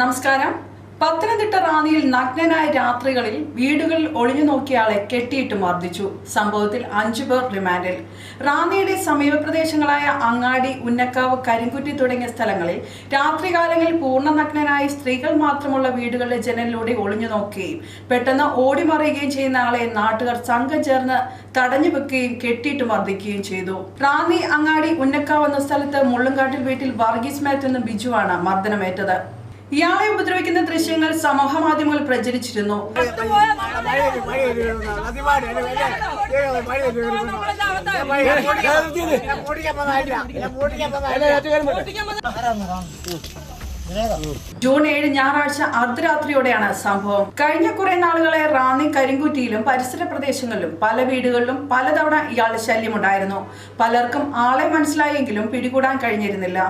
നമസ്കാരം. പത്തനംതിട്ട റാന്നിയിൽ നഗ്നനായ രാത്രികളിൽ വീടുകളിൽ ഒളിഞ്ഞു നോക്കിയയാളെ കെട്ടിയിട്ട് മർദ്ദിച്ചു. സംഭവത്തിൽ 5 പേർ റിമാൻഡിൽ. റാന്നിയുടെ സമീപ പ്രദേശങ്ങളായ അങ്ങാടി, ഉന്നക്കാവ്, കരിങ്കുറ്റി തുടങ്ങിയ സ്ഥലങ്ങളിൽ രാത്രികാലങ്ങളിൽ പൂർണ്ണ നഗ്നനായി സ്ത്രീകൾ മാത്രമുള്ള വീടുകളിലെ ജനലിലൂടെ ഒളിഞ്ഞു നോക്കുകയും പെട്ടെന്ന് ഓടിമറിയുകയും ചെയ്യുന്ന ആളെ നാട്ടുകാർ സംഘം ചേർന്ന് തടഞ്ഞു വെക്കുകയും കെട്ടിയിട്ട് മർദ്ദിക്കുകയും ചെയ്തു. റാന്നി അങ്ങാടി ഉന്നക്കാവ് എന്ന സ്ഥലത്ത് മുള്ളുംകാട്ടിൽ വീട്ടിൽ വർഗീസ് മാത്യു എന്ന ബിജുവാണ് മർദ്ദനമേറ്റത്. ഇയാളെ ഉപദ്രവിക്കുന്ന ദൃശ്യങ്ങൾ സമൂഹ മാധ്യമങ്ങളിൽ പ്രചരിച്ചിരുന്നു. ജൂൺ 7 ഞായറാഴ്ച അർദ്ധരാത്രിയോടെയാണ് സംഭവം. കഴിഞ്ഞ കുറെ നാളുകളെ റാന്നി, കരിങ്കുറ്റിയിലും പരിസര പ്രദേശങ്ങളിലും പല വീടുകളിലും പലതവണ ഇയാളുടെ ശല്യമുണ്ടായിരുന്നു. പലർക്കും ആളെ മനസ്സിലായെങ്കിലും പിടികൂടാൻ കഴിഞ്ഞിരുന്നില്ല.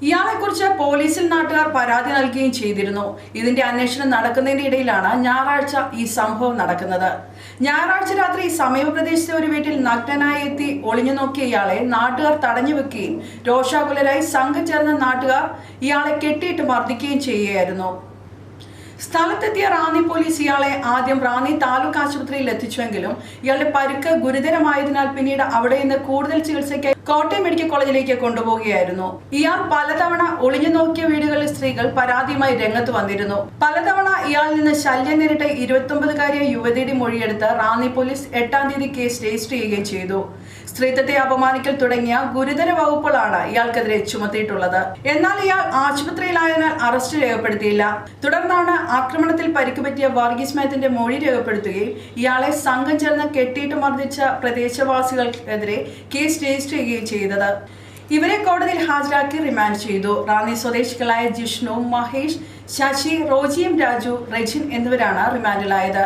ഇയാളെക്കുറിച്ച് പോലീസിൽ നാട്ടുകാർ പരാതി നൽകുകയും ചെയ്തിരുന്നു. ഇതിന്റെ അന്വേഷണം നടക്കുന്നതിന്റെ ഇടയിലാണ് ഞായറാഴ്ച ഈ സംഭവം നടക്കുന്നത്. ഞായറാഴ്ച രാത്രി സമീപ പ്രദേശത്തെ ഒരു വീട്ടിൽ നഗ്നനായി എത്തി ഒളിഞ്ഞു നോക്കിയ ഇയാളെ നാട്ടുകാർ തടഞ്ഞു വെക്കുകയും രോഷാകുലരായി സംഘം ചേർന്ന നാട്ടുകാർ ഇയാളെ കെട്ടിയിട്ട് മർദ്ദിക്കുകയും ചെയ്യുകയായിരുന്നു. സ്ഥലത്തെത്തിയ റാന്നി പോലീസ് ഇയാളെ ആദ്യം റാന്നി താലൂക്ക് ആശുപത്രിയിൽ എത്തിച്ചുവെങ്കിലും ഇയാളുടെ പരിക്ക് ഗുരുതരമായതിനാൽ പിന്നീട് അവിടെ നിന്ന് കൂടുതൽ ചികിത്സയ്ക്കായി കോട്ടയം മെഡിക്കൽ കോളേജിലേക്ക് കൊണ്ടുപോവുകയായിരുന്നു. ഇയാൾ പലതവണ ഒളിഞ്ഞു നോക്കിയ വീടുകളിൽ സ്ത്രീകൾ പരാതിയുമായി രംഗത്ത് വന്നിരുന്നു. പലതവണ ഇയാളിൽ നിന്ന് ശല്യം നേരിട്ട 29-കാരിയായ യുവതിയുടെ മൊഴിയെടുത്ത് റാന്നി പോലീസ് 8-ാം തീയതി കേസ് രജിസ്റ്റർ ചെയ്യുകയും ചെയ്തു. സ്ത്രീത്വത്തെ അപമാനിക്കൽ തുടങ്ങിയ ഗുരുതര വകുപ്പുകളാണ് ഇയാൾക്കെതിരെ ചുമത്തിയിട്ടുള്ളത്. എന്നാൽ ഇയാൾ ആശുപത്രിയിലായതിനാൽ അറസ്റ്റ് രേഖപ്പെടുത്തിയില്ല. തുടർന്നാണ് ആക്രമണത്തിൽ പരിക്കുപറ്റിയ വർഗീസ് മാത്യുവിന്റെ മൊഴി രേഖപ്പെടുത്തുകയും ഇയാളെ സംഘം ചേർന്ന് കെട്ടിയിട്ട് മർദ്ദിച്ച പ്രദേശവാസികൾക്കെതിരെ കേസ് രജിസ്റ്റർ ചെയ്യുകയും ചെയ്തത്. ഇവരെ കോടതിയിൽ ഹാജരാക്കി റിമാൻഡ് ചെയ്തു. റാന്നി സ്വദേശികളായ ജിഷ്ണു, മഹേഷ്, ശശി, റോജിയും രാജു, റെജിൻ എന്നിവരാണ് റിമാൻഡിലായത്.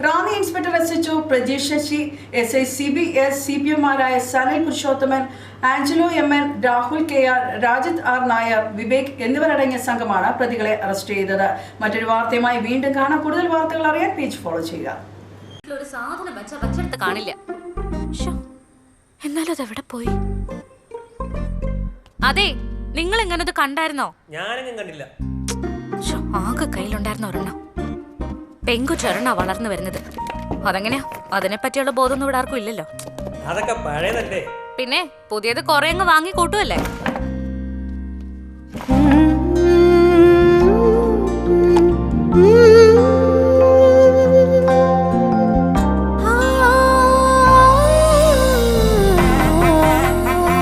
Ranni inspector SHO Prajeesh Sasi, SI CBS, CPMമാരായ Sanal Purushothaman, Angelo MN, Rahul KR, Rajith R Nair, Vivek എന്നിവരടങ്ങിയ സംഘമാണ് പ്രതികളെ അറസ്റ്റ് ചെയ്തത്. മറ്റൊരു വാർത്തയുമായി വീണ്ടും കാണാം. കൂടുതൽ വാർത്തകൾ അറിയാൻ പേജ് ഫോളോ ചെയ്യുക. ഒരു സാധനം വെച്ചെടുത്ത് കാണില്ല. എന്നാലും അതെവിടെ പോയി? അതെ, നിങ്ങൾ എങ്ങനത് കണ്ടായിരുന്നോ? ഞാനെങ്ങും കണ്ടില്ല. ആകെ കയ്യിലുണ്ടായിരുന്ന ഒരെണ്ണം. പെങ്കുചെറണ വളർന്നു വരുന്നത്. അതെങ്ങനെയാ? അതിനെ പറ്റിയുള്ള ബോധമൊന്നും ഇവിടെ ആർക്കും ഇല്ലല്ലോ. അതൊക്കെ പഴയതല്ലേ. പിന്നെ പുതിയത് കുറെ അങ്ങ് വാങ്ങി കൂട്ടുമല്ലേ.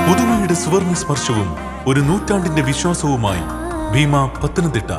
പുതുമയുടെ സുവർണ സ്പർശവും ഒരു നൂറ്റാണ്ടിന്റെ വിശ്വാസവുമായി ഭീമ പത്തനംതിട്ട.